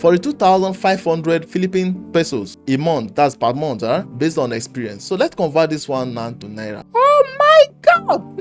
42,500 Philippine pesos a month. That's per month, based on experience. So let's convert this one now to naira. Oh my God!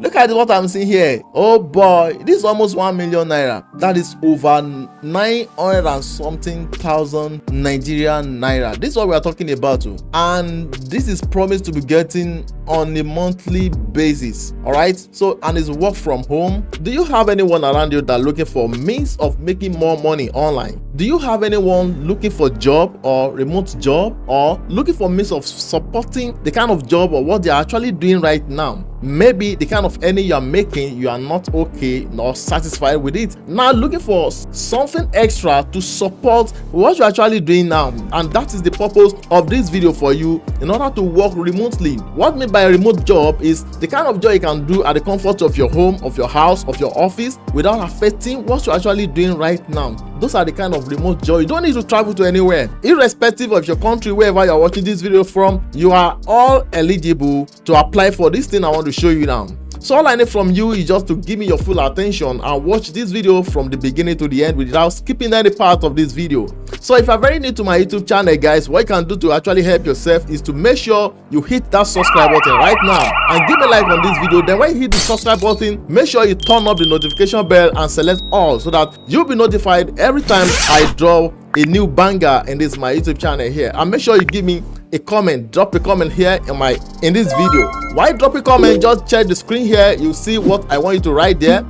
Look at what I'm seeing here. Oh boy, this is almost 1 million naira. That is over 900 and something thousand Nigerian naira. This is what we are talking about, and this is promised to be getting on a monthly basis. All right, so, and it's work from home. Do you have anyone around you that are looking for means of making more money online? Do you have anyone looking for job or remote job, or looking for means of supporting the kind of job or what they are actually doing right now? Maybe the kind of earning you are making, you are not okay nor satisfied with it. Now looking for something extra to support what you're actually doing now, and that is the purpose of this video for you, in order to work remotely. What I mean by a remote job is the kind of job you can do at the comfort of your home, of your house, of your office, without affecting what you're actually doing right now. Those are the kind of remote job. You don't need to travel to anywhere. Irrespective of your country, wherever you're watching this video from, you are all eligible to apply for this thing I want to show you now. So all I need from you is just to give me your full attention and watch this video from the beginning to the end without skipping any part of this video. So if you're very new to my YouTube channel, guys, what you can do to actually help yourself is to make sure you hit that subscribe button right now and give me a like on this video. Then when you hit the subscribe button, make sure you turn up the notification bell and select all, so that you'll be notified every time I drop a new banger in this my YouTube channel here. And make sure you give me a comment, drop a comment here in this video. Why drop a comment? Just check the screen here, you see what I want you to write there.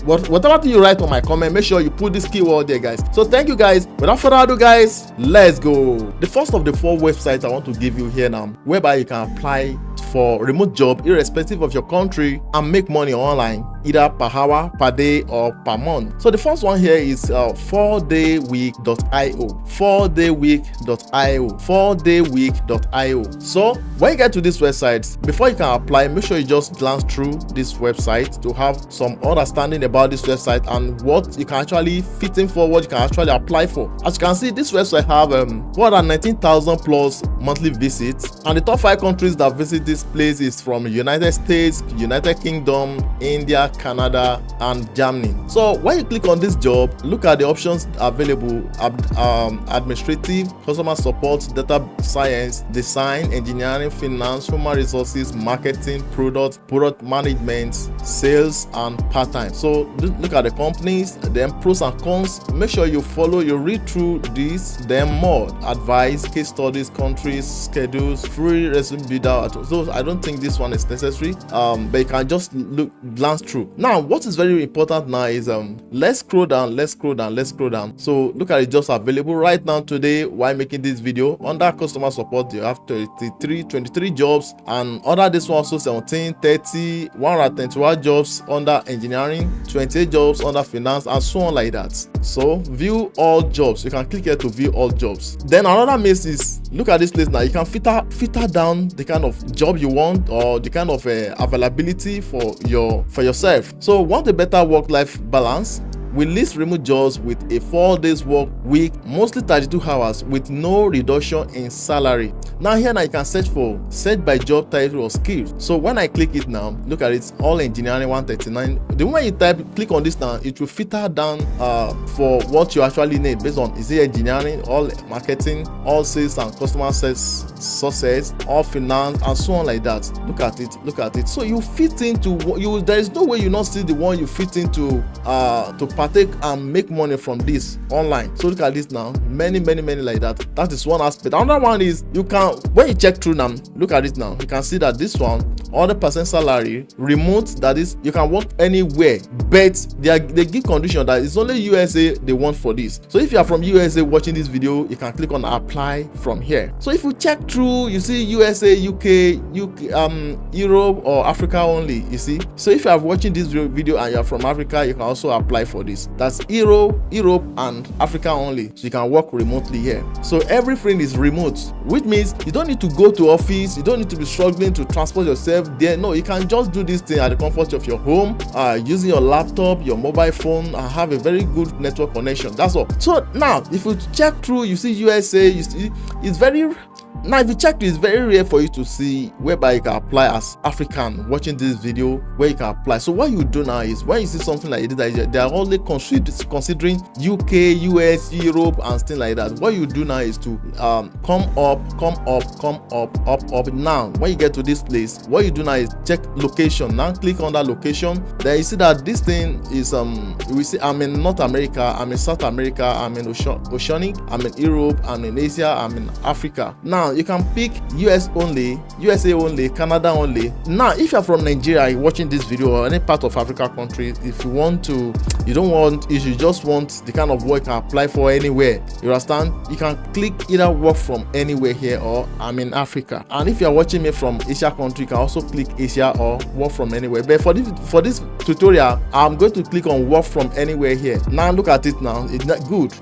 Whatever you write on my comment, make sure you put this keyword there, guys. So thank you, guys. Without further ado, guys, let's go. The first of the 4 websites I want to give you here now, whereby you can apply for remote job irrespective of your country and make money online, either per hour, per day, or per month. So the first one here is 4dayweek.io. 4dayweek.io. 4dayweek.io. So when you get to this website, before you can apply, make sure you just glance through this website to have some understanding about this website and what you can actually fit in for, what you can actually apply for. As you can see, this website have more than 19,000 plus monthly visits, and the top 5 countries that visit this place is from United States, United Kingdom, India, Canada, and Germany. So when you click on this job, look at the options available: administrative, customer support, data science, design, engineering, finance, human resources, marketing, product management, sales, and part-time. So look at the companies, then pros and cons. Make sure you read through this, then more advice, case studies, countries, schedules, free resume builder. So I don't think this one is necessary, but you can just glance through. Now what is very important now is let's scroll down. So look at the jobs available right now today while making this video. Under customer support, you have 23 jobs, and under this one also 17, 30, 121 jobs under engineering, 28 jobs under finance, and so on like that. So view all jobs. You can click here to view all jobs. Then another means is, look at this place now. You can filter down the kind of job you want, or the kind of availability for yourself. So want a better work-life balance? We list remote jobs with a 4 days work week, mostly 32 hours, with no reduction in salary. Now here now you can search by job title or skills. So when I click it now, look at it, all engineering 139. The moment you click on this now, it will filter down for what you actually need based on, is it engineering, all marketing, all sales and customer success, all finance, and so on like that. Look at it. So you fit into you. There is no way you not see the one you fit into to partake and make money from this online. So look at this now, many like that. That is one aspect. Another one is, you can, when you check through now, look at it now, you can see that this one, 100% salary, remote, that is, you can work anywhere, but they give condition that it's only USA they want for this. So if you are from USA watching this video, you can click on apply from here. So if you check through, you see USA, UK, Europe, or Africa only, you see. So if you are watching this video and you are from Africa, you can also apply for this. That's Europe and Africa only, so you can work remotely here. So everything is remote, which means you don't need to go to office, you don't need to be struggling to transport yourself there. No, you can just do this thing at the comfort of your home, using your laptop, your mobile phone, and have a very good network connection. That's all. So now if you check through, you see USA, you see it's very Now if you check, it's very rare for you to see whereby you can apply as African watching this video where you can apply. So what you do now is when you see something like this, they are only considering UK, US, Europe and things like that. What you do now is to come up. Now when you get to this place, what you do now is check location. Now click on that location. Then you see that this thing is we see I'm in North America, I'm in South America, I'm in Oceanic, I'm in Europe, I'm in Asia, I'm in Africa. Now you can pick USA only, Canada only. Now if you're from Nigeria watching this video or any part of Africa country, if you want to, you just want the kind of work you can apply for anywhere, you understand, you can click either work from anywhere here or I'm in Africa. And if you're watching me from Asia country, you can also click Asia or work from anywhere. But for this tutorial, I'm going to click on work from anywhere here. Now look at it now. It's not good.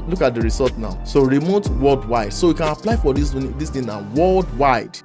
Look at the result now. So remote worldwide. So you can apply for this thing now worldwide.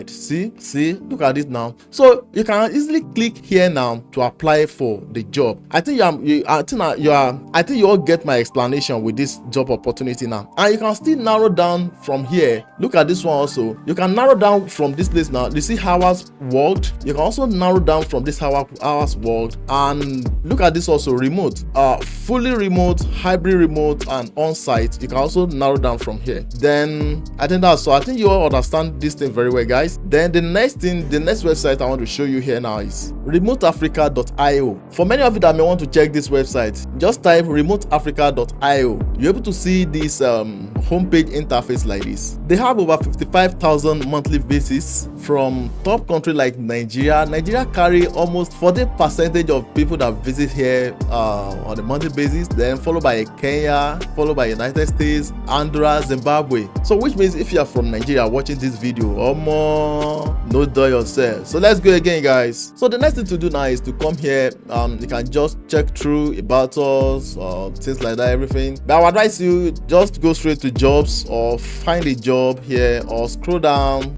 See, look at it now. So you can easily click here now to apply for the job. I think you all get my explanation with this job opportunity now. And you can still narrow down from here. Look at this one also. You can narrow down from this place now. You see hours worked. You can also narrow down from this hours worked. And look at this also, remote, fully remote, hybrid remote, and on-site. You can also narrow down from here. Then I think that's so. I think you all understand this thing very well, guys. Then the next website I want to show you here now is remoteafrica.io. For many of you that may want to check this website, just type remoteafrica.io. You're able to see this homepage interface like this. They have over 55,000 monthly visits from top country like Nigeria. Nigeria carry almost 40% of people that visit here on a monthly basis, then followed by Kenya, followed by United States, Honduras, Zimbabwe. So which means if you are from Nigeria watching this video, no duh yourself. So let's go again, guys. So the next thing to do now is to come here. You can just check through about us or things like that, everything. But I would advise you just go straight to jobs or find a job here or scroll down,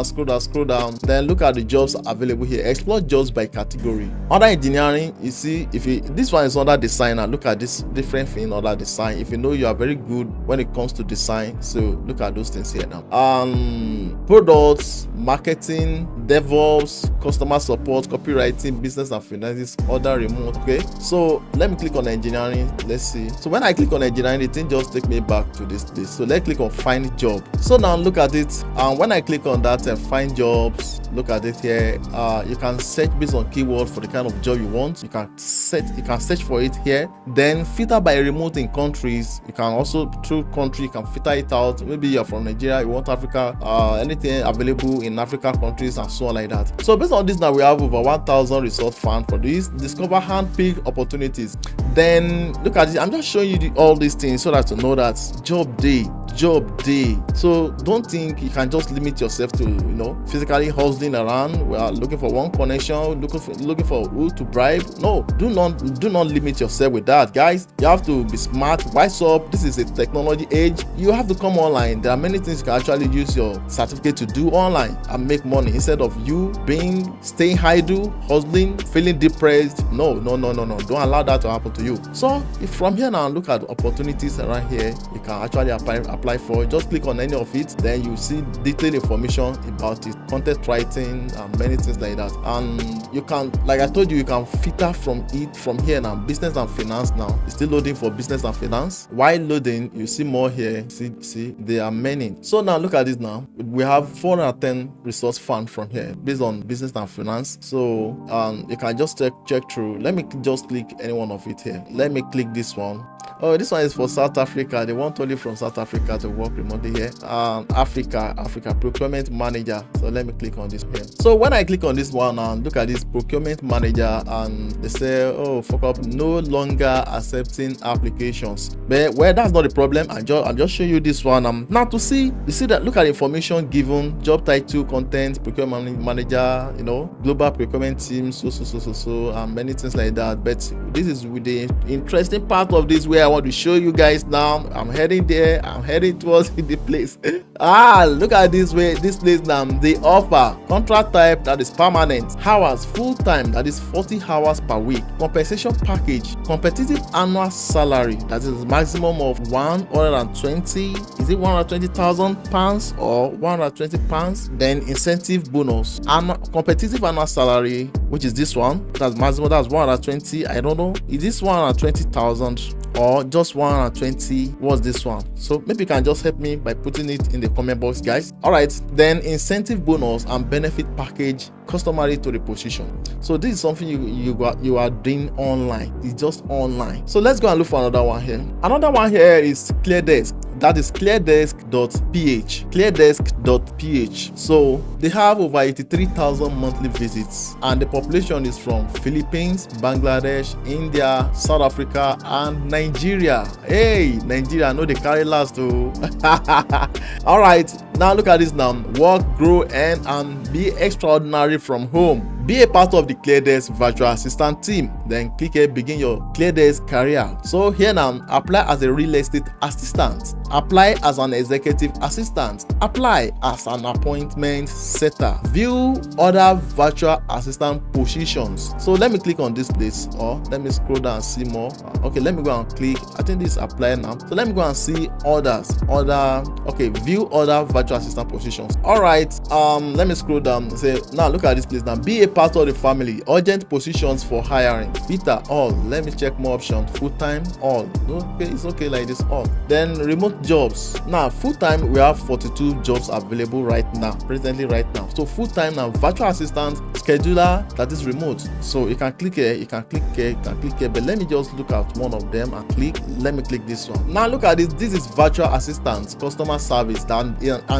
scroll down, then look at the jobs available here. Explore jobs by category. Under engineering, you see this one is under designer. Look at this different thing under design. If you know you are very good when it comes to design, so look at those things here now. Products, marketing, DevOps, customer support, copywriting, business and finances, other remote. Okay, so let me click on engineering. Let's see. So when I click on engineering, the thing just take me back to this place. So let's click on find job. So now look at it, and when I click on that and find jobs, look at it here. You can search based on keyword for the kind of job you want. You can search for it here, then filter by remote in countries. You can also through country, you can filter it out. Maybe you're from Nigeria, you want Africa, anything available in Africa countries and so on like that. So based on this, now we have over 1,000 resource found for this. Discover hand-picked opportunities. Then look at it. I'm just showing you all these things so that to know that job day. So don't think you can just limit yourself to physically hustling around. We are looking for one connection, looking for who to bribe. No, do not limit yourself with that, guys. You have to be smart, wise up. This is a technology age. You have to come online. There are many things you can actually use your certificate to do online and make money instead of you staying idle, hustling, feeling depressed. No, don't allow that to happen to you. So if from here now look at opportunities around here, you can actually apply for. Just click on any of it, then you see detailed information about it, content writing and many things like that. And you can, like I told you, you can filter from here now. Business and finance now. It's still loading for business and finance. While loading, you see more here. See there are many. So now look at this now. We have 410 resource found from here based on business and finance. So you can just check through. Let me just click any one of it here. Let me click this one. Oh, this one is for South Africa. They want only from South Africa to work remotely here. Africa procurement manager. So let me click on this here. So when I click on this one and look at this procurement manager, and they say, oh, fuck up, no longer accepting applications. But that's not the problem. I'm just showing you this one. Now to see, you see that, look at information given, job title, content, procurement manager, global procurement team, so and many things like that. But this is with the interesting part of this where I want to show you guys now. I'm heading there. I'm heading towards the place. Look at this place now. They offer contract type that is permanent, hours full-time that is 40 hours per week, compensation package, competitive annual salary that is maximum of 120, is it 120,000 pounds or 120 pounds? Then incentive bonus, competitive annual salary, which is this one, that's maximum, that's 120. I don't know, is this 120,000 or just 120? What's this one? So maybe you can just help me by putting it in the comment box, guys. All right, then incentive bonus and benefit package customary to the position. So this is something you are doing online. It's just online. So let's go and look for another one here. Another one here is clear.desk. That is clear.desk.ph. clear.desk.ph. So they have over 83,000 monthly visits, and the population is from Philippines, Bangladesh, India, South Africa, and Nigeria. Hey, Nigeria, I know they carry last too. All right, now look at this now. Work, grow, and be extraordinary from home. Be a part of the ClearDesk virtual assistant team. Then click here, begin your ClearDesk career. So here now, apply as a real estate assistant, apply as an executive assistant, apply as an appointment setter, view other virtual assistant positions. So let me click on this place, or let me scroll down and see more. Okay, let me go and click. I think this is apply now. So let me go and see okay, view other virtual assistant positions. All right, let me scroll down and say, now look at this place now. Be a part of the family, urgent positions for hiring, filter all. Let me check more options. Full-time, all. Okay, it's okay like this, all. Then remote jobs. Now full-time, we have 42 jobs available right now, presently right now. So full-time now, virtual assistant, scheduler, that is remote. So you can click here, you can click here, you can click here, but let me just look at one of them and click. Let me click this one. Now look at this. This is virtual assistant, customer service, and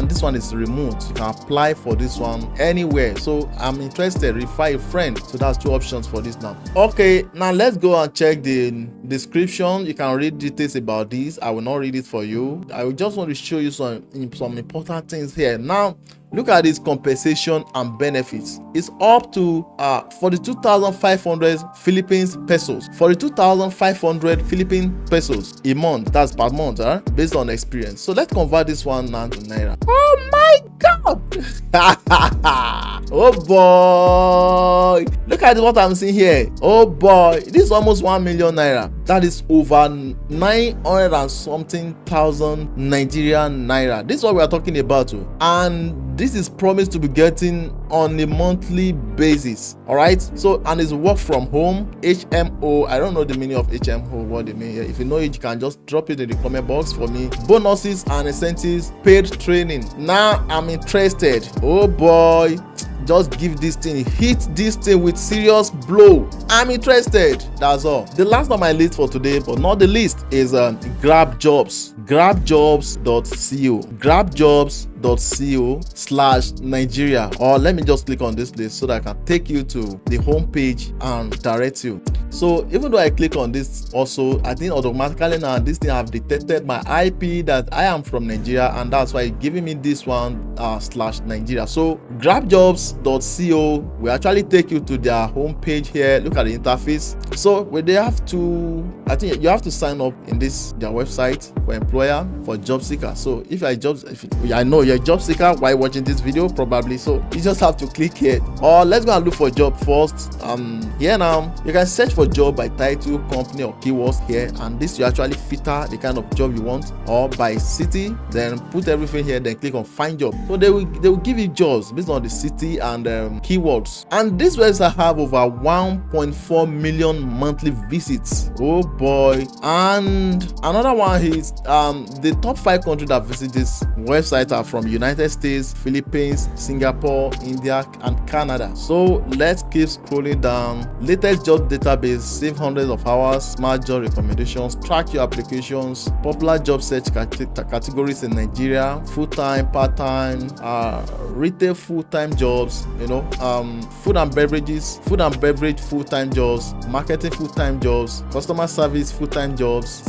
this one is remote. You can apply for this one anywhere. So I'm interested, refer a friend. So that's two options for this now. Okay, now let's go and check the description. You can read details about this. I will not read it for you. I will just want to show you some important things here. Now look at this compensation and benefits. It's up to 42,500 Philippines pesos. 42,500 Philippine pesos a month. That's per month, based on experience. So let's convert this one now to naira. Oh my God! Oh boy! Look at what I'm seeing here. Oh boy! This is almost 1 million naira. That is over 900 and something thousand Nigerian naira. This is what we are talking about, and this is promised to be getting on a monthly basis. All right, so and it's work from home, HMO. I don't know the meaning of HMO, what they mean here. If you know it, you can just drop it in the comment box for me. Bonuses and incentives, paid training. Now I'm interested. Oh boy, just give this thing, hit this thing with serious blow. I'm interested. That's all. The last on my list for today, but not the least, is grab jobs. grabjobs.co. grabjobs.co/Nigeria. Or let me just click on this place so that I can take you to the home page and direct you. So even though I click on this, also I think automatically now this thing have detected my IP that I am from Nigeria, and that's why it's giving me this one /Nigeria. So grabjobs.co will actually take you to their home page here. Look at the interface. So where they have to, I think you have to sign up in their website for employer, for job seeker. So if I know you're a job seeker while watching this video, probably, so you just have to click here. Or let's go and look for job first. Here now you can search for job by title, company, or keywords here, and this will actually filter the kind of job you want, or by city. Then put everything here, then click on find job. So they will give you jobs based on the city and keywords. And this website have over 1.4 million monthly visits. Oh boy. And another one is the top 5 countries that visit this website are from United States, Philippines, Singapore, India, and Canada. So let's keep scrolling down. Latest job database, save hundreds of hours, smart job recommendations, track your applications, popular job search categories in Nigeria, full-time, part-time, retail full-time jobs, food and beverage full-time jobs, marketing full-time jobs, customer service full-time jobs,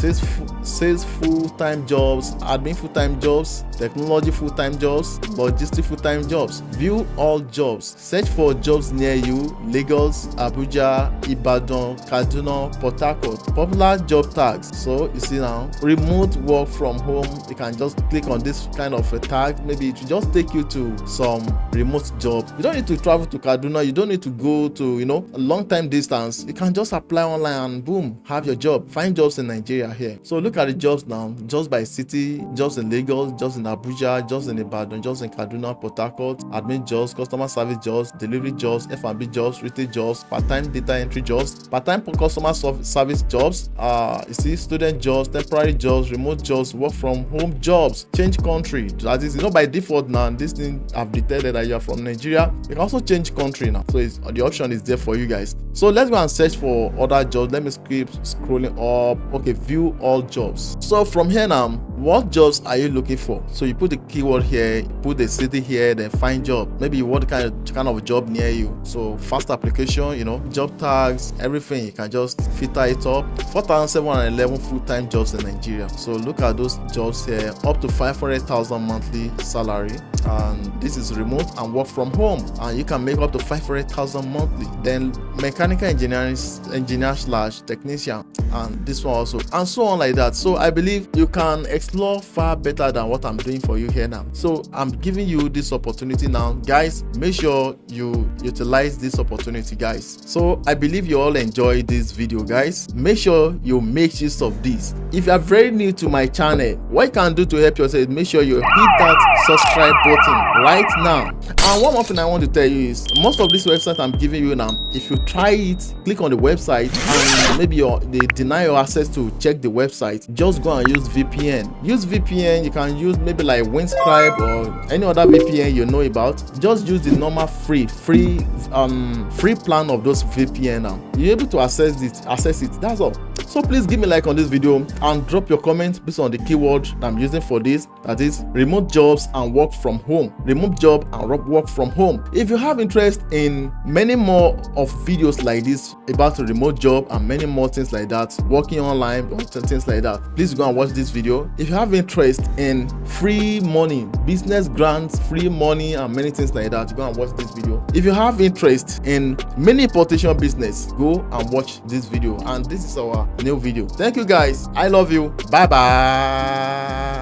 sales full-time jobs, admin full-time jobs, technology full-time jobs, logistics full-time jobs. View all jobs. Search for jobs near you: Lagos, Abuja, Ibadan, Kaduna, Port Harcourt. Popular job tags. So you see now, remote work from home. You can just click on this kind of a tag. Maybe it will just take you to some remote job. You don't need to travel to Kaduna. You don't need to go to a long time distance. You can just apply online and boom, have your job. Find jobs in Nigeria here. So look at the jobs now. Jobs by city, jobs in Lagos, jobs in Abuja, jobs in Ibadan, jobs in Kaduna, Port Harcourt, admin jobs, customer service jobs, delivery jobs, F&B jobs, retail jobs, part-time data entry jobs, part-time customer service jobs, you see, student jobs, temporary jobs, remote jobs, work from home jobs, change country. That is, by default now, this thing have detected that you are from Nigeria. You can also change country now. So the option is there for you guys. So let's go and search for other jobs. Let me keep scrolling up. Okay, view all jobs. So from here now, what jobs are you looking for? So you put the keyword here, put the city here, then find job. Maybe what kind of job near you. So fast application, job tags, everything. You can just filter it up. 4,711 full-time jobs in Nigeria. So look at those jobs here, up to 500,000 monthly salary. And this is remote and work from home, and you can make up to 500,000 monthly. Then mechanical engineer/technician, and this one also, and so on like that. So I believe you can explore far better than what I'm doing for you here now. So I'm giving you this opportunity now, guys. Make sure you utilize this opportunity, guys. So I believe you all enjoyed this video, guys. Make sure you make use of this. If you are very new to my channel, what you can do to help yourself, make sure you hit that subscribe button right now. And one more thing I want to tell you is, most of this website I'm giving you now, if you try it, click on the website and maybe they deny your access to check the website, just go and use VPN. Use VPN. You can use maybe like Windscribe or any other VPN you know about. Just use the normal free plan of those VPN now. You're able to access it. That's all. So please give me a like on this video and drop your comment based on the keyword I'm using for this. That is remote jobs and work from home. Remote job and work from home. If you have interest in many more of videos like this about a remote job and many more things like that, working online or things like that, please go and watch this video. If you have interest in free money, business grants, free money and many things like that, go and watch this video. If you have interest in many importation business, go and watch this video. And this is our new video. Thank you guys. I love you. Bye bye.